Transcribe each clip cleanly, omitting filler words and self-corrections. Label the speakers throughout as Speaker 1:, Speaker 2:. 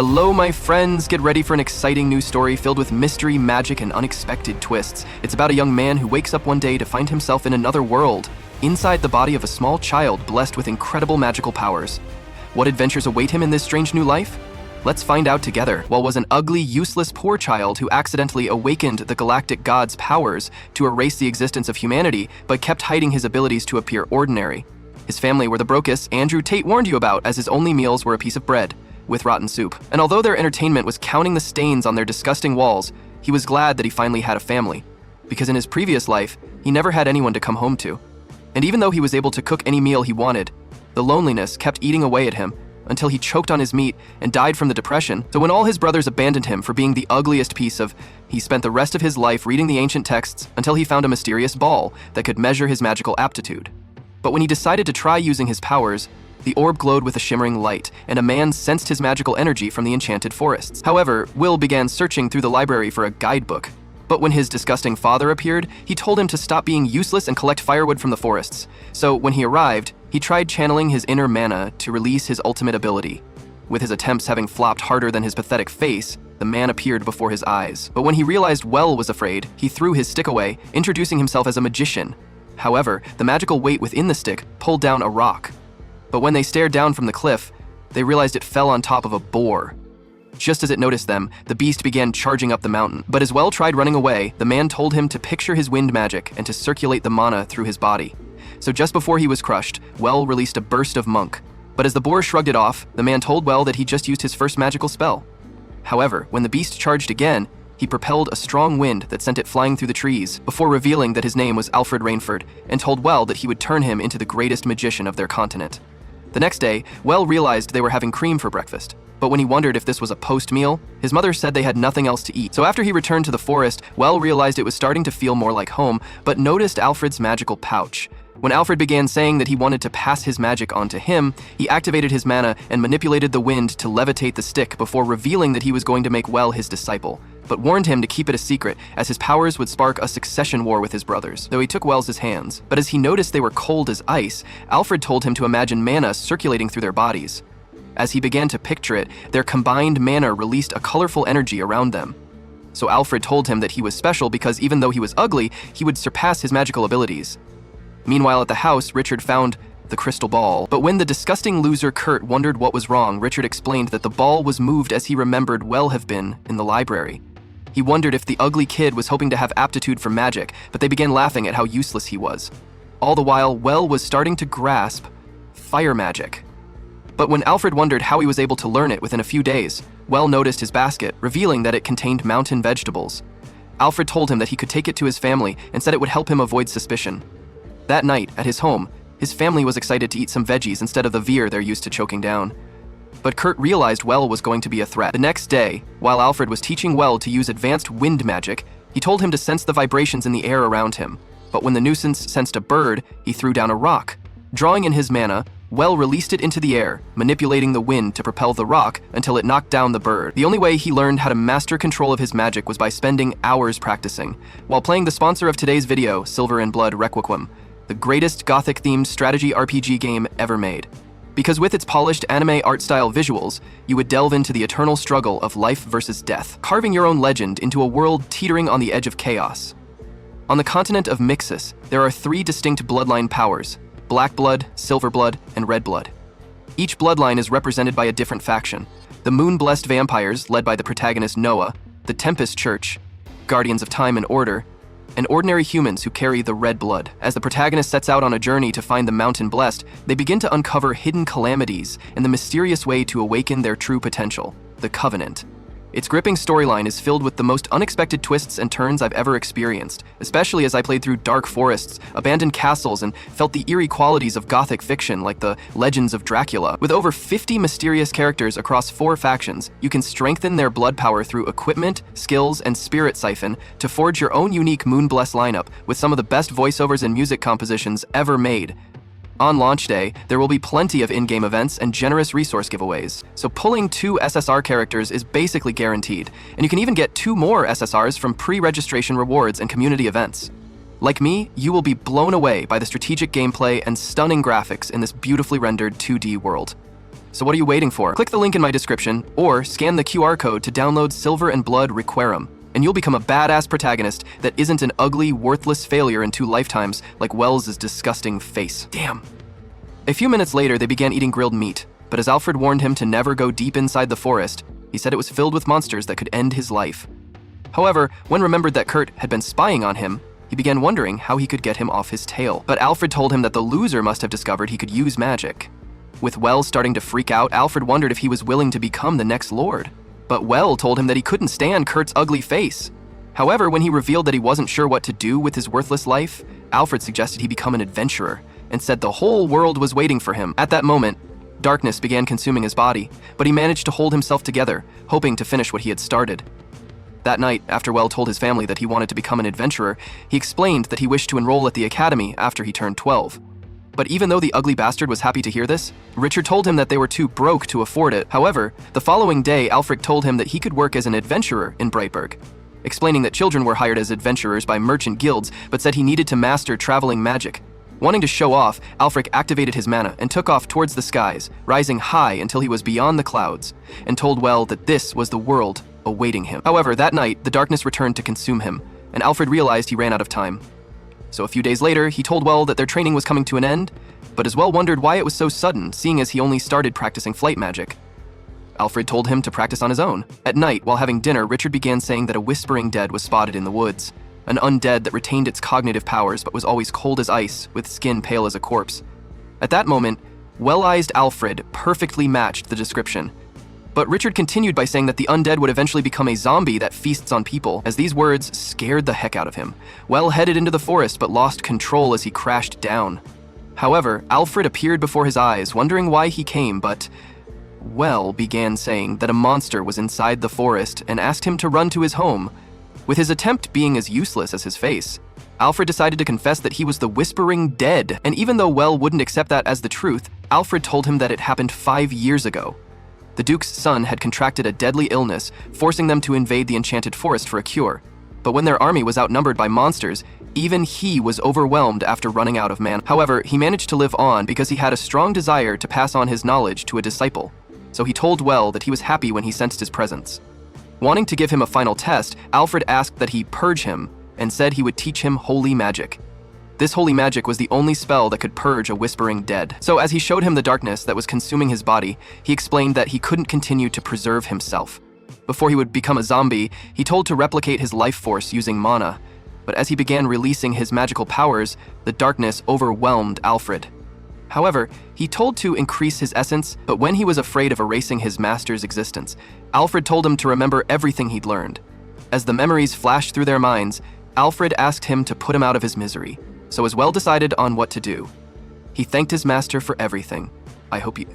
Speaker 1: Hello, my friends! Get ready for an exciting new story filled with mystery, magic, and unexpected twists. It's about a young man who wakes up one day to find himself in another world, inside the body of a small child blessed with incredible magical powers. What adventures await him in this strange new life? Let's find out together. Well was an ugly, useless, poor child who accidentally awakened the galactic god's powers to erase the existence of humanity, but kept hiding his abilities to appear ordinary. His family were the brokest Andrew Tate warned you about, as his only meals were a piece of bread with rotten soup. And although their entertainment was counting the stains on their disgusting walls, he was glad that he finally had a family, because in his previous life, he never had anyone to come home to. And even though he was able to cook any meal he wanted, the loneliness kept eating away at him until he choked on his meat and died from the depression. So when all his brothers abandoned him for being the ugliest piece of, he spent the rest of his life reading the ancient texts until he found a mysterious ball that could measure his magical aptitude. But when he decided to try using his powers, the orb glowed with a shimmering light, and a man sensed his magical energy from the enchanted forests. However, Will began searching through the library for a guidebook. But when his disgusting father appeared, he told him to stop being useless and collect firewood from the forests. So when he arrived, he tried channeling his inner mana to release his ultimate ability. With his attempts having flopped harder than his pathetic face, the man appeared before his eyes. But when he realized Well was afraid, he threw his stick away, introducing himself as a magician. However, the magical weight within the stick pulled down a rock. But when they stared down from the cliff, they realized it fell on top of a boar. Just as it noticed them, the beast began charging up the mountain. But as Well tried running away, the man told him to picture his wind magic and to circulate the mana through his body. So just before he was crushed, Well released a burst of monk. But as the boar shrugged it off, the man told Well that he just used his first magical spell. However, when the beast charged again, he propelled a strong wind that sent it flying through the trees, before revealing that his name was Alfred Rainford, and told Well that he would turn him into the greatest magician of their continent. The next day, Well realized they were having cream for breakfast. But when he wondered if this was a post-meal, his mother said they had nothing else to eat. So after he returned to the forest, Well realized it was starting to feel more like home, but noticed Alfred's magical pouch. When Alfred began saying that he wanted to pass his magic on to him, he activated his mana and manipulated the wind to levitate the stick before revealing that he was going to make Well his disciple, but warned him to keep it a secret, as his powers would spark a succession war with his brothers, though he took Well's hands. But as he noticed they were cold as ice, Alfred told him to imagine mana circulating through their bodies. As he began to picture it, their combined mana released a colorful energy around them. So Alfred told him that he was special because even though he was ugly, he would surpass his magical abilities. Meanwhile at the house, Richard found the crystal ball. But when the disgusting loser Kurt wondered what was wrong, Richard explained that the ball was moved as he remembered Well have been in the library. He wondered if the ugly kid was hoping to have aptitude for magic, but they began laughing at how useless he was. All the while, Well was starting to grasp fire magic. But when Alfred wondered how he was able to learn it within a few days, Well noticed his basket, revealing that it contained mountain vegetables. Alfred told him that he could take it to his family and said it would help him avoid suspicion. That night, at his home, his family was excited to eat some veggies instead of the veer they're used to choking down. But Kurt realized Well was going to be a threat. The next day, while Alfred was teaching Well to use advanced wind magic, he told him to sense the vibrations in the air around him. But when the nuisance sensed a bird, he threw down a rock. Drawing in his mana, Well released it into the air, manipulating the wind to propel the rock until it knocked down the bird. The only way he learned how to master control of his magic was by spending hours practicing, while playing the sponsor of today's video, Silver and Blood Requiem, the greatest Gothic-themed strategy RPG game ever made. Because with its polished anime art style visuals, you would delve into the eternal struggle of life versus death, carving your own legend into a world teetering on the edge of chaos. On the continent of Mixus, there are 3 distinct bloodline powers: Black Blood, Silver Blood, and Red Blood. Each bloodline is represented by a different faction: the Moon-blessed vampires, led by the protagonist Noah, the Tempest Church, Guardians of Time and Order, and ordinary humans who carry the red blood. As the protagonist sets out on a journey to find the Mountain Blessed, they begin to uncover hidden calamities and the mysterious way to awaken their true potential, the Covenant. Its gripping storyline is filled with the most unexpected twists and turns I've ever experienced, especially as I played through dark forests, abandoned castles, and felt the eerie qualities of Gothic fiction like the legends of Dracula. With over 50 mysterious characters across 4 factions, you can strengthen their blood power through equipment, skills, and spirit siphon to forge your own unique Moonblessed lineup with some of the best voiceovers and music compositions ever made. On launch day, there will be plenty of in-game events and generous resource giveaways, so pulling 2 SSR characters is basically guaranteed, and you can even get 2 more SSRs from pre-registration rewards and community events. Like me, you will be blown away by the strategic gameplay and stunning graphics in this beautifully rendered 2D world. So what are you waiting for? Click the link in my description or scan the QR code to download Silver and Blood Requiem, and you'll become a badass protagonist that isn't an ugly, worthless failure in 2 lifetimes like Wells' disgusting face. Damn. A few minutes later, they began eating grilled meat, but as Alfred warned him to never go deep inside the forest, he said it was filled with monsters that could end his life. However, when remembered that Kurt had been spying on him, he began wondering how he could get him off his tail. But Alfred told him that the loser must have discovered he could use magic. With Wells starting to freak out, Alfred wondered if he was willing to become the next lord. But Well told him that he couldn't stand Kurt's ugly face. However, when he revealed that he wasn't sure what to do with his worthless life, Alfred suggested he become an adventurer and said the whole world was waiting for him. At that moment, darkness began consuming his body, but he managed to hold himself together, hoping to finish what he had started. That night, after Well told his family that he wanted to become an adventurer, he explained that he wished to enroll at the academy after he turned 12. But even though the ugly bastard was happy to hear this, Richard told him that they were too broke to afford it. However, the following day, Alfred told him that he could work as an adventurer in Brightburg, explaining that children were hired as adventurers by merchant guilds, but said he needed to master traveling magic. Wanting to show off, Alfred activated his mana and took off towards the skies, rising high until he was beyond the clouds, and told Well that this was the world awaiting him. However, that night, the darkness returned to consume him, and Alfred realized he ran out of time. So a few days later, he told Well that their training was coming to an end, but as Well wondered why it was so sudden, seeing as he only started practicing flight magic. Alfred told him to practice on his own. At night, while having dinner, Richard began saying that a whispering dead was spotted in the woods, an undead that retained its cognitive powers but was always cold as ice, with skin pale as a corpse. At that moment, well-eyed Alfred perfectly matched the description. But Richard continued by saying that the undead would eventually become a zombie that feasts on people, as these words scared the heck out of him. Well headed into the forest but lost control as he crashed down. However, Alfred appeared before his eyes, wondering why he came, but Well began saying that a monster was inside the forest and asked him to run to his home. With his attempt being as useless as his face, Alfred decided to confess that he was the Whispering Dead, and even though Well wouldn't accept that as the truth, Alfred told him that it happened 5 years ago. The Duke's son had contracted a deadly illness, forcing them to invade the Enchanted Forest for a cure. But when their army was outnumbered by monsters, even he was overwhelmed after running out of mana. However, he managed to live on because he had a strong desire to pass on his knowledge to a disciple. So he told Well that he was happy when he sensed his presence. Wanting to give him a final test, Alfred asked that he purge him and said he would teach him holy magic. This holy magic was the only spell that could purge a whispering dead. So as he showed him the darkness that was consuming his body, he explained that he couldn't continue to preserve himself. Before he would become a zombie, he told to replicate his life force using mana. But as he began releasing his magical powers, the darkness overwhelmed Alfred. However, he told to increase his essence, but when he was afraid of erasing his master's existence, Alfred told him to remember everything he'd learned. As the memories flashed through their minds, Alfred asked him to put him out of his misery, so as Well decided on what to do. He thanked his master for everything. I hope you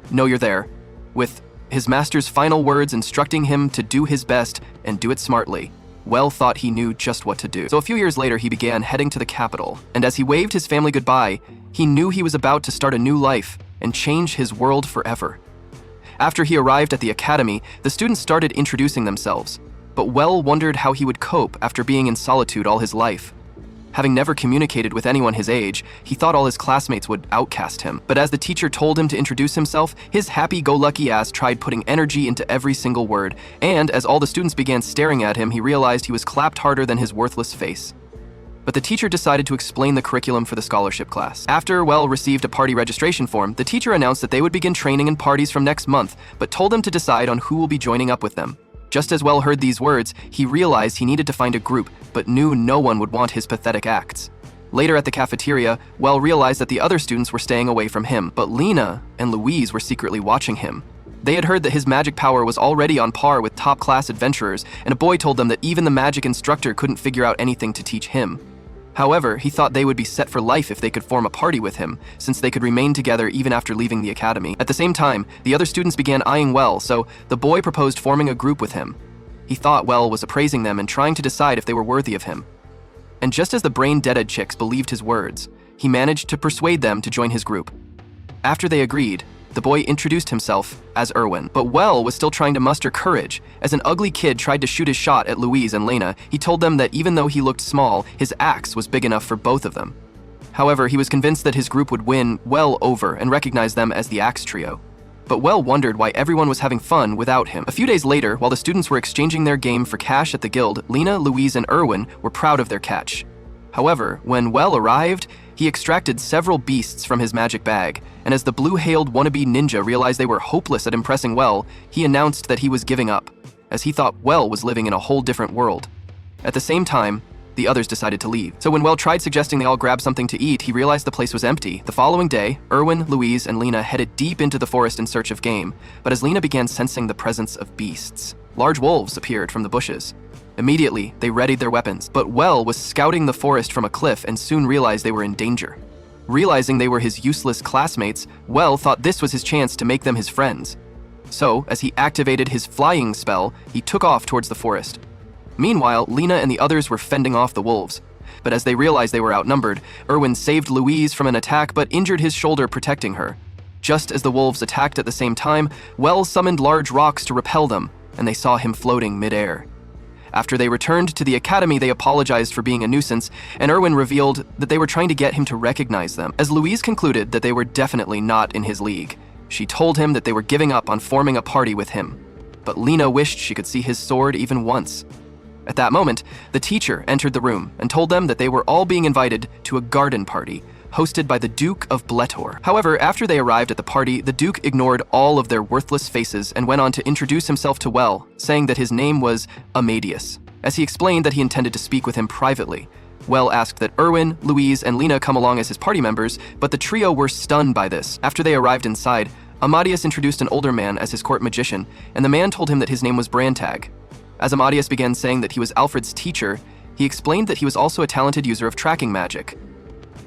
Speaker 1: know you're there, with his master's final words instructing him to do his best and do it smartly. Well thought he knew just what to do. So a few years later, he began heading to the capital, and as he waved his family goodbye, he knew he was about to start a new life and change his world forever. After he arrived at the academy, the students started introducing themselves, but Well wondered how he would cope after being in solitude all his life. Having never communicated with anyone his age, he thought all his classmates would outcast him. But as the teacher told him to introduce himself, his happy-go-lucky ass tried putting energy into every single word, and as all the students began staring at him, he realized he was clapped harder than his worthless face. But the teacher decided to explain the curriculum for the scholarship class. After Well received a party registration form, the teacher announced that they would begin training in parties from next month, but told them to decide on who will be joining up with them. Just as Well heard these words, he realized he needed to find a group, but knew no one would want his pathetic acts. Later at the cafeteria, Well realized that the other students were staying away from him, but Lena and Louise were secretly watching him. They had heard that his magic power was already on par with top-class adventurers, and a boy told them that even the magic instructor couldn't figure out anything to teach him. However, he thought they would be set for life if they could form a party with him, since they could remain together even after leaving the academy. At the same time, the other students began eyeing Well, so the boy proposed forming a group with him. He thought Well was appraising them and trying to decide if they were worthy of him. And just as the brain-deaded chicks believed his words, he managed to persuade them to join his group. After they agreed, the boy introduced himself as Erwin, but Well was still trying to muster courage. As an ugly kid tried to shoot his shot at Louise and Lena, he told them that even though he looked small, his axe was big enough for both of them. However, he was convinced that his group would win Well over and recognize them as the Axe Trio. but Well wondered why everyone was having fun without him. A few days later, while the students were exchanging their game for cash at the guild, Lena, Louise, and Erwin were proud of their catch. However, when Well arrived, he extracted several beasts from his magic bag, and as the blue-hailed wannabe ninja realized they were hopeless at impressing Well, he announced that he was giving up, as he thought Well was living in a whole different world. At the same time, the others decided to leave. So when Well tried suggesting they all grab something to eat, he realized the place was empty. The following day, Erwin, Louise, and Lena headed deep into the forest in search of game, but as Lena began sensing the presence of beasts, large wolves appeared from the bushes. Immediately, they readied their weapons, but Well was scouting the forest from a cliff and soon realized they were in danger. Realizing they were his useless classmates, Well thought this was his chance to make them his friends. So, as he activated his flying spell, he took off towards the forest. Meanwhile, Lena and the others were fending off the wolves. But as they realized they were outnumbered, Erwin saved Louise from an attack but injured his shoulder protecting her. Just as the wolves attacked at the same time, Well summoned large rocks to repel them, and they saw him floating mid-air. After they returned to the academy, they apologized for being a nuisance, and Erwin revealed that they were trying to get him to recognize them. As Louise concluded that they were definitely not in his league, she told him that they were giving up on forming a party with him. But Lena wished she could see his sword even once. At that moment, the teacher entered the room and told them that they were all being invited to a garden party hosted by the Duke of Bletor. However, after they arrived at the party, the Duke ignored all of their worthless faces and went on to introduce himself to Well, saying that his name was Amadeus. As he explained that he intended to speak with him privately, Well asked that Erwin, Louise, and Lena come along as his party members, but the trio were stunned by this. After they arrived inside, Amadeus introduced an older man as his court magician, and the man told him that his name was Brantag. As Amadeus began saying that he was Alfred's teacher, he explained that he was also a talented user of tracking magic.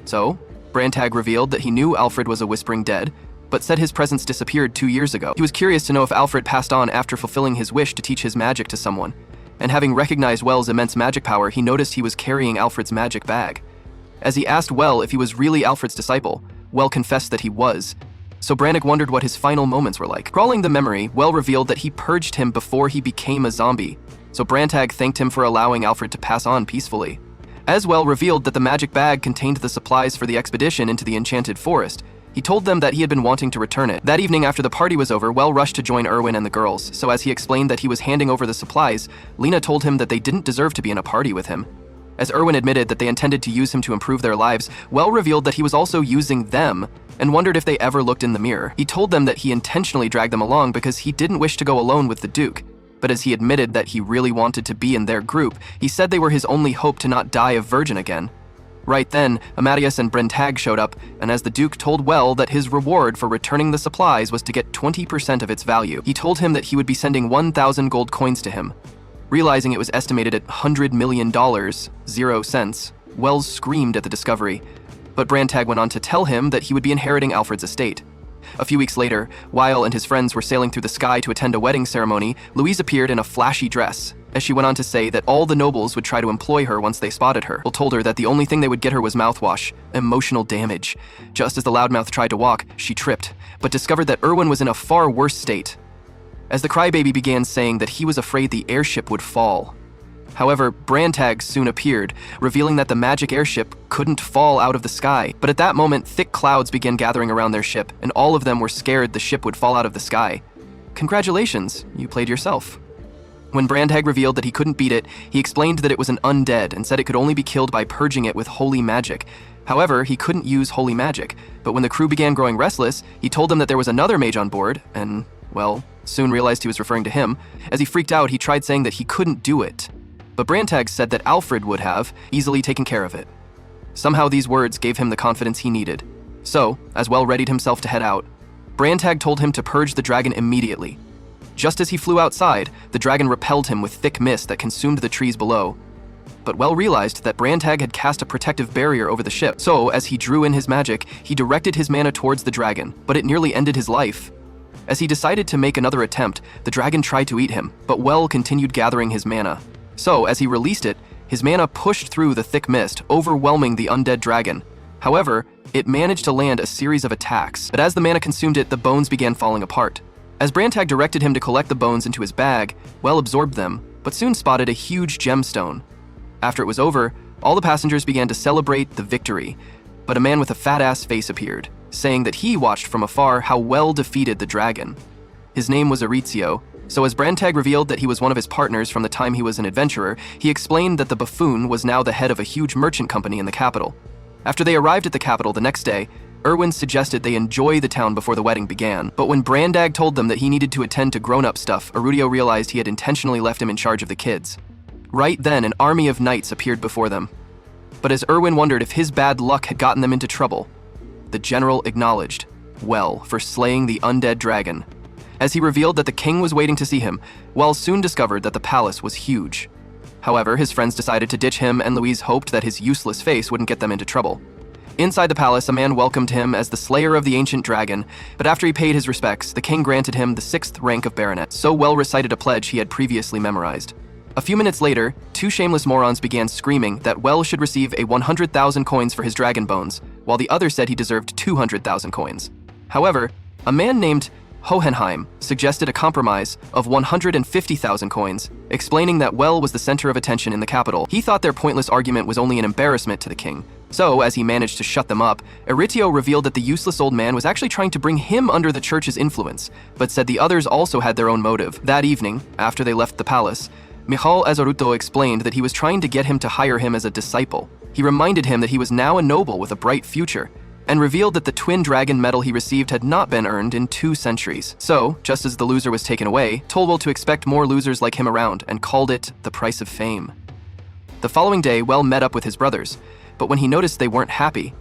Speaker 1: So, Brantag revealed that he knew Alfred was a whispering dead, but said his presence disappeared 2 years ago. He was curious to know if Alfred passed on after fulfilling his wish to teach his magic to someone, and having recognized Well's immense magic power, he noticed he was carrying Alfred's magic bag. As he asked Well if he was really Alfred's disciple, Well confessed that he was. So Brannick wondered what his final moments were like. Crawling the memory, Well revealed that he purged him before he became a zombie, so Brantag thanked him for allowing Alfred to pass on peacefully. As Well revealed that the magic bag contained the supplies for the expedition into the enchanted forest, he told them that he had been wanting to return it. That evening after the party was over, Well rushed to join Erwin and the girls, so as he explained that he was handing over the supplies, Lena told him that they didn't deserve to be in a party with him. As Erwin admitted that they intended to use him to improve their lives, Well revealed that he was also using them and wondered if they ever looked in the mirror. He told them that he intentionally dragged them along because he didn't wish to go alone with the Duke, but as he admitted that he really wanted to be in their group, he said they were his only hope to not die a virgin again. Right then, Amadeus and Brentag showed up, and as the Duke told Well that his reward for returning the supplies was to get 20% of its value, he told him that he would be sending 1,000 gold coins to him. Realizing it was estimated at $100 million, 0 cents, Wells screamed at the discovery, but Brantag went on to tell him that he would be inheriting Alfred's estate. A few weeks later, while and his friends were sailing through the sky to attend a wedding ceremony, Louise appeared in a flashy dress, as she went on to say that all the nobles would try to employ her once they spotted her. Will told her that the only thing they would get her was mouthwash, emotional damage. Just as the loudmouth tried to walk, she tripped, but discovered that Erwin was in a far worse state, as the crybaby began saying that he was afraid the airship would fall. However, Brantag soon appeared, revealing that the magic airship couldn't fall out of the sky. But at that moment, thick clouds began gathering around their ship, and all of them were scared the ship would fall out of the sky. Congratulations, you played yourself. When Brantag revealed that he couldn't beat it, he explained that it was an undead and said it could only be killed by purging it with holy magic. However, he couldn't use holy magic, but when the crew began growing restless, he told them that there was another mage on board, and, well, soon realized he was referring to him. As he freaked out, he tried saying that he couldn't do it. But Brantag said that Alfred would have easily taken care of it. Somehow these words gave him the confidence he needed. So, as Well readied himself to head out, Brantag told him to purge the dragon immediately. Just as he flew outside, the dragon repelled him with thick mist that consumed the trees below. But Well realized that Brantag had cast a protective barrier over the ship, so as he drew in his magic, he directed his mana towards the dragon, but it nearly ended his life. As he decided to make another attempt, the dragon tried to eat him, but Well continued gathering his mana. So, as he released it, his mana pushed through the thick mist, overwhelming the undead dragon. However, it managed to land a series of attacks, but as the mana consumed it, the bones began falling apart. As Brantag directed him to collect the bones into his bag, Well absorbed them, but soon spotted a huge gemstone. After it was over, all the passengers began to celebrate the victory, but a man with a fat-ass face appeared, saying that he watched from afar how Well defeated the dragon. His name was Erizio, so as Brandtag revealed that he was one of his partners from the time he was an adventurer, he explained that the buffoon was now the head of a huge merchant company in the capital. After they arrived at the capital the next day, Erwin suggested they enjoy the town before the wedding began, but when Brandag told them that he needed to attend to grown-up stuff, Erudio realized he had intentionally left him in charge of the kids. Right then, an army of knights appeared before them. But as Erwin wondered if his bad luck had gotten them into trouble, the general acknowledged Well for slaying the undead dragon. As he revealed that the king was waiting to see him, Well soon discovered that the palace was huge. However, his friends decided to ditch him, and Louise hoped that his useless face wouldn't get them into trouble. Inside the palace, a man welcomed him as the slayer of the ancient dragon, but after he paid his respects, the king granted him the 6th rank of baronet. So Well recited a pledge he had previously memorized. A few minutes later, 2 shameless morons began screaming that Well should receive a 100,000 coins for his dragon bones, while the other said he deserved 200,000 coins. However, a man named Hohenheim suggested a compromise of 150,000 coins, explaining that Well was the center of attention in the capital. He thought their pointless argument was only an embarrassment to the king. So, as he managed to shut them up, Eritio revealed that the useless old man was actually trying to bring him under the church's influence, but said the others also had their own motive. That evening, after they left the palace, Michal Azaruto explained that he was trying to get him to hire him as a disciple. He reminded him that he was now a noble with a bright future, and revealed that the twin dragon medal he received had not been earned in 2 centuries. So, just as the loser was taken away, told Well to expect more losers like him around, and called it the price of fame. The following day, Well met up with his brothers, but when he noticed they weren't happy,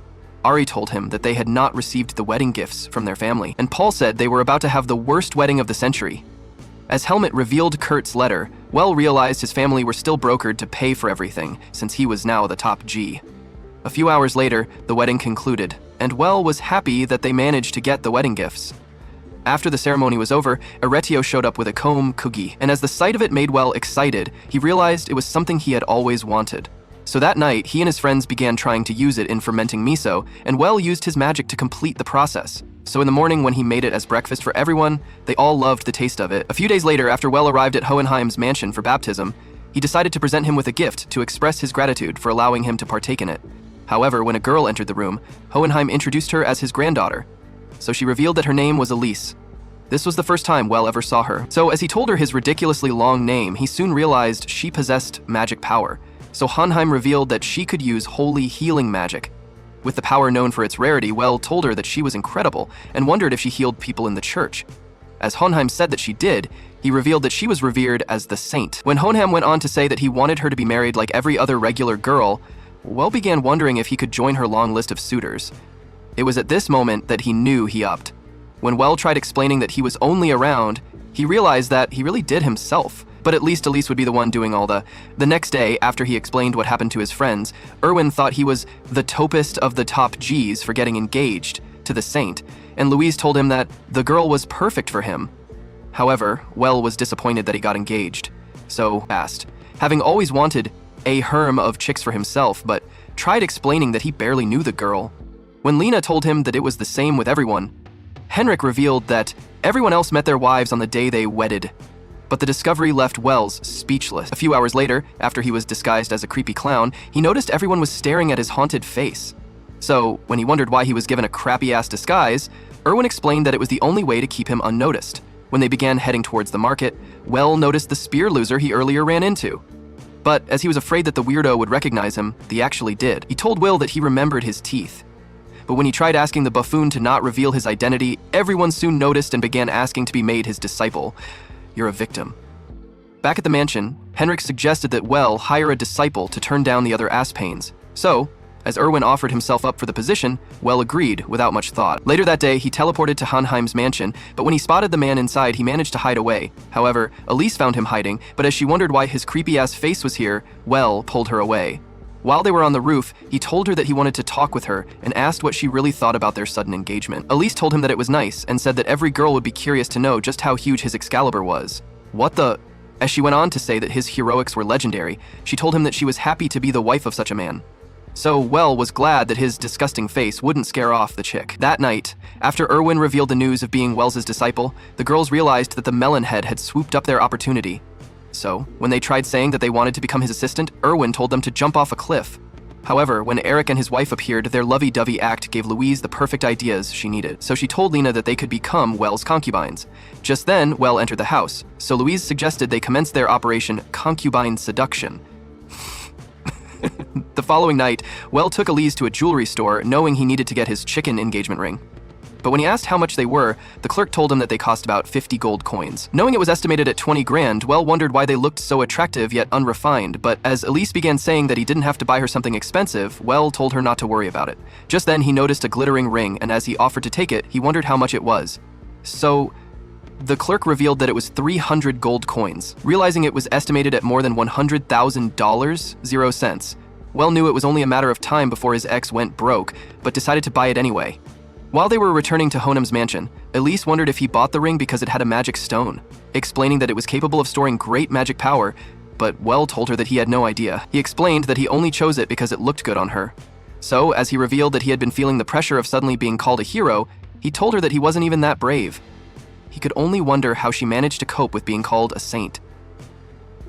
Speaker 1: Ari told him that they had not received the wedding gifts from their family, and Paul said they were about to have the worst wedding of the century. As Helmut revealed Kurt's letter, Well realized his family were still brokered to pay for everything, since he was now the top G. A few hours later, the wedding concluded, and Well was happy that they managed to get the wedding gifts. After the ceremony was over, Eretio showed up with a comb kugi, and as the sight of it made Well excited, he realized it was something he had always wanted. So that night, he and his friends began trying to use it in fermenting miso, and Well used his magic to complete the process. So in the morning when he made it as breakfast for everyone, they all loved the taste of it. A few days later, after Well arrived at Hohenheim's mansion for baptism, he decided to present him with a gift to express his gratitude for allowing him to partake in it. However, when a girl entered the room, Hohenheim introduced her as his granddaughter. So she revealed that her name was Elise. This was the first time Well ever saw her. So as he told her his ridiculously long name, he soon realized she possessed magic power. So Hohenheim revealed that she could use holy healing magic. With the power known for its rarity, Well told her that she was incredible and wondered if she healed people in the church. As Hohenheim said that she did, he revealed that she was revered as the saint. When Hohenheim went on to say that he wanted her to be married like every other regular girl, Well began wondering if he could join her long list of suitors. It was at this moment that he knew he upped. When Well tried explaining that he was only around, he realized that he really did himself. But at least Elise would be the one doing all the... The next day, after he explained what happened to his friends, Erwin thought he was the topest of the top Gs for getting engaged to the saint, and Louise told him that the girl was perfect for him. However, Well was disappointed that he got engaged, so asked, having always wanted a harem of chicks for himself, but tried explaining that he barely knew the girl. When Lena told him that it was the same with everyone, Henrik revealed that everyone else met their wives on the day they wedded. But the discovery left Wells speechless. A few hours later, after he was disguised as a creepy clown, he noticed everyone was staring at his haunted face. So, when he wondered why he was given a crappy-ass disguise, Erwin explained that it was the only way to keep him unnoticed. When they began heading towards the market, Well noticed the spear loser he earlier ran into. But as he was afraid that the weirdo would recognize him, he actually did. He told Will that he remembered his teeth. But when he tried asking the buffoon to not reveal his identity, everyone soon noticed and began asking to be made his disciple. You're a victim. Back at the mansion, Henrik suggested that Well hire a disciple to turn down the other ass-pains. So, as Erwin offered himself up for the position, Well agreed without much thought. Later that day, he teleported to Hohenheim's mansion, but when he spotted the man inside, he managed to hide away. However, Elise found him hiding, but as she wondered why his creepy-ass face was here, Well pulled her away. While they were on the roof, he told her that he wanted to talk with her and asked what she really thought about their sudden engagement. Elise told him that it was nice and said that every girl would be curious to know just how huge his Excalibur was. What the... As she went on to say that his heroics were legendary, she told him that she was happy to be the wife of such a man. So Well was glad that his disgusting face wouldn't scare off the chick. That night, after Erwin revealed the news of being Wells's disciple, the girls realized that the Melonhead had swooped up their opportunity. So, when they tried saying that they wanted to become his assistant, Erwin told them to jump off a cliff. However, when Eric and his wife appeared, their lovey-dovey act gave Louise the perfect ideas she needed, so she told Lena that they could become Wells' concubines. Just then, Well entered the house, so Louise suggested they commence their Operation Concubine Seduction. The following night, Well took Elise to a jewelry store, knowing he needed to get his chicken engagement ring. But when he asked how much they were, the clerk told him that they cost about 50 gold coins. Knowing it was estimated at 20 grand, Well wondered why they looked so attractive yet unrefined, but as Elise began saying that he didn't have to buy her something expensive, Well told her not to worry about it. Just then, he noticed a glittering ring, and as he offered to take it, he wondered how much it was. So, the clerk revealed that it was 300 gold coins. Realizing it was estimated at more than $100,000, 0 cents. Well knew it was only a matter of time before his ex went broke, but decided to buy it anyway. While they were returning to Honem's mansion, Elise wondered if he bought the ring because it had a magic stone, explaining that it was capable of storing great magic power, but Well told her that he had no idea. He explained that he only chose it because it looked good on her. So, as he revealed that he had been feeling the pressure of suddenly being called a hero, he told her that he wasn't even that brave. He could only wonder how she managed to cope with being called a saint.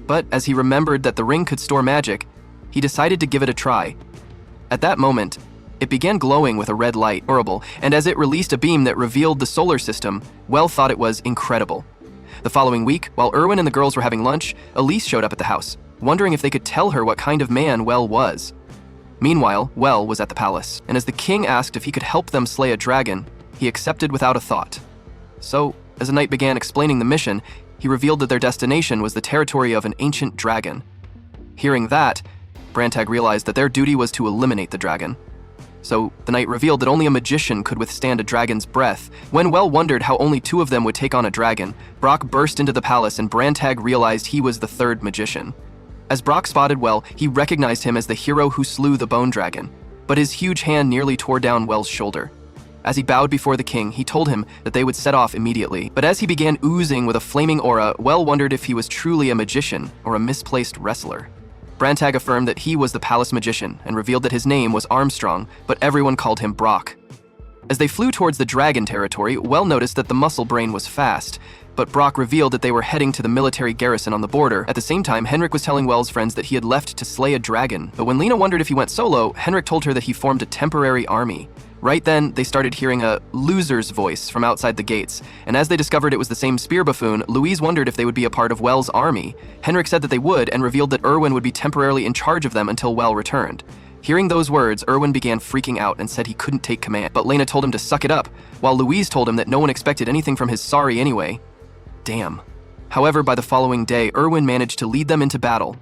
Speaker 1: But as he remembered that the ring could store magic, he decided to give it a try. At that moment, it began glowing with a red light, horrible, and as it released a beam that revealed the solar system, Well thought it was incredible. The following week, while Erwin and the girls were having lunch, Elise showed up at the house, wondering if they could tell her what kind of man Well was. Meanwhile, Well was at the palace, and as the king asked if he could help them slay a dragon, he accepted without a thought. So, as the knight began explaining the mission, he revealed that their destination was the territory of an ancient dragon. Hearing that, Brantag realized that their duty was to eliminate the dragon. So, the knight revealed that only a magician could withstand a dragon's breath. When Well wondered how only 2 of them would take on a dragon, Brock burst into the palace and Brantag realized he was the 3rd magician. As Brock spotted Well, he recognized him as the hero who slew the bone dragon, but his huge hand nearly tore down Well's shoulder. As he bowed before the king, he told him that they would set off immediately. But as he began oozing with a flaming aura, Well wondered if he was truly a magician or a misplaced wrestler. Brantag affirmed that he was the palace magician and revealed that his name was Armstrong, but everyone called him Brock. As they flew towards the dragon territory, Well noticed that the muscle brain was fast, but Brock revealed that they were heading to the military garrison on the border. At the same time, Henrik was telling Well's friends that he had left to slay a dragon, but when Lena wondered if he went solo, Henrik told her that he formed a temporary army. Right then, they started hearing a loser's voice from outside the gates, and as they discovered it was the same spear buffoon, Louise wondered if they would be a part of Well's army. Henrik said that they would, and revealed that Erwin would be temporarily in charge of them until Well returned. Hearing those words, Erwin began freaking out and said he couldn't take command, but Lena told him to suck it up, while Louise told him that no one expected anything from his sorry anyway. Damn. However, by the following day, Erwin managed to lead them into battle.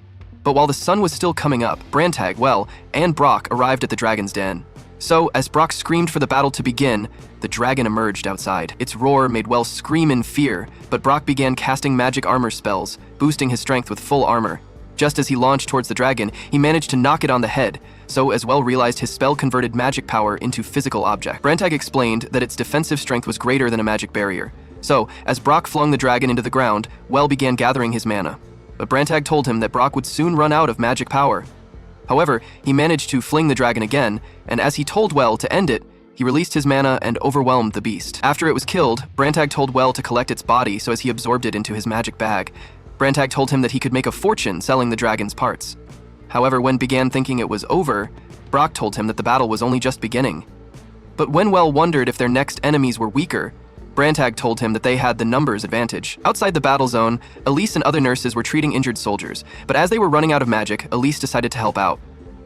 Speaker 1: But while the sun was still coming up, Brantag, Well, and Brock arrived at the dragon's den. So, as Brock screamed for the battle to begin, the dragon emerged outside. Its roar made Well scream in fear, but Brock began casting magic armor spells, boosting his strength with full armor. Just as he launched towards the dragon, he managed to knock it on the head, so as Well realized his spell converted magic power into physical object. Brantag explained that its defensive strength was greater than a magic barrier. So, as Brock flung the dragon into the ground, Well began gathering his mana. But Brantag told him that Brock would soon run out of magic power. However, he managed to fling the dragon again, and as he told Well to end it, he released his mana and overwhelmed the beast. After it was killed, Brantag told Well to collect its body so as he absorbed it into his magic bag. Brantag told him that he could make a fortune selling the dragon's parts. However, when began thinking it was over, Brock told him that the battle was only just beginning. But when Well wondered if their next enemies were weaker, Brantag told him that they had the numbers advantage. Outside the battle zone, Elise and other nurses were treating injured soldiers, but as they were running out of magic, Elise decided to help out.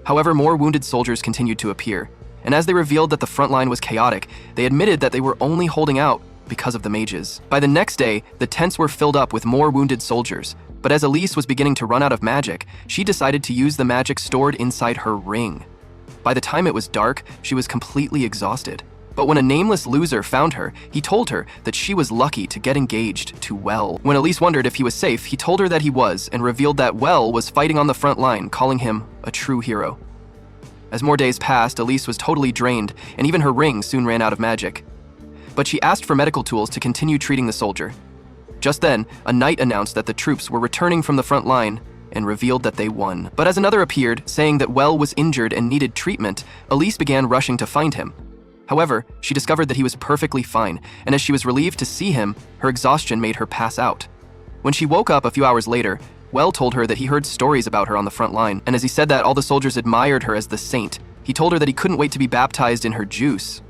Speaker 1: However, more wounded soldiers continued to appear, and as they revealed that the front line was chaotic, they admitted that they were only holding out because of the mages. By the next day, the tents were filled up with more wounded soldiers, but as Elise was beginning to run out of magic, she decided to use the magic stored inside her ring. By the time it was dark, she was completely exhausted. But when a nameless loser found her, he told her that she was lucky to get engaged to Well. When Elise wondered if he was safe, he told her that he was, and revealed that Well was fighting on the front line, calling him a true hero. As more days passed, Elise was totally drained, and even her ring soon ran out of magic. But she asked for medical tools to continue treating the soldier. Just then, a knight announced that the troops were returning from the front line, and revealed that they won. But as another appeared, saying that Well was injured and needed treatment, Elise began rushing to find him. However, she discovered that he was perfectly fine, and as she was relieved to see him, her exhaustion made her pass out. When she woke up a few hours later, Well told her that he heard stories about her on the front line, and as he said that, all the soldiers admired her as the saint. He told her that he couldn't wait to be baptized in her juice.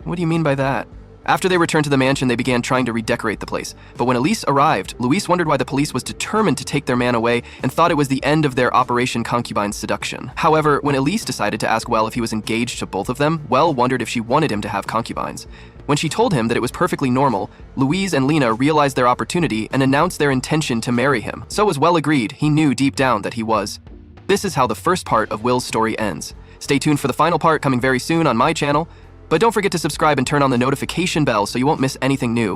Speaker 1: What do you mean by that? After they returned to the mansion, they began trying to redecorate the place. But when Elise arrived, Luis wondered why the police was determined to take their man away and thought it was the end of their Operation Concubine Seduction. However, when Elise decided to ask Well if he was engaged to both of them, Well wondered if she wanted him to have concubines. When she told him that it was perfectly normal, Louise and Lena realized their opportunity and announced their intention to marry him. So as Well agreed, he knew deep down that he was. This is how the first part of Will's story ends. Stay tuned for the final part coming very soon on my channel. But don't forget to subscribe and turn on the notification bell so you won't miss anything new.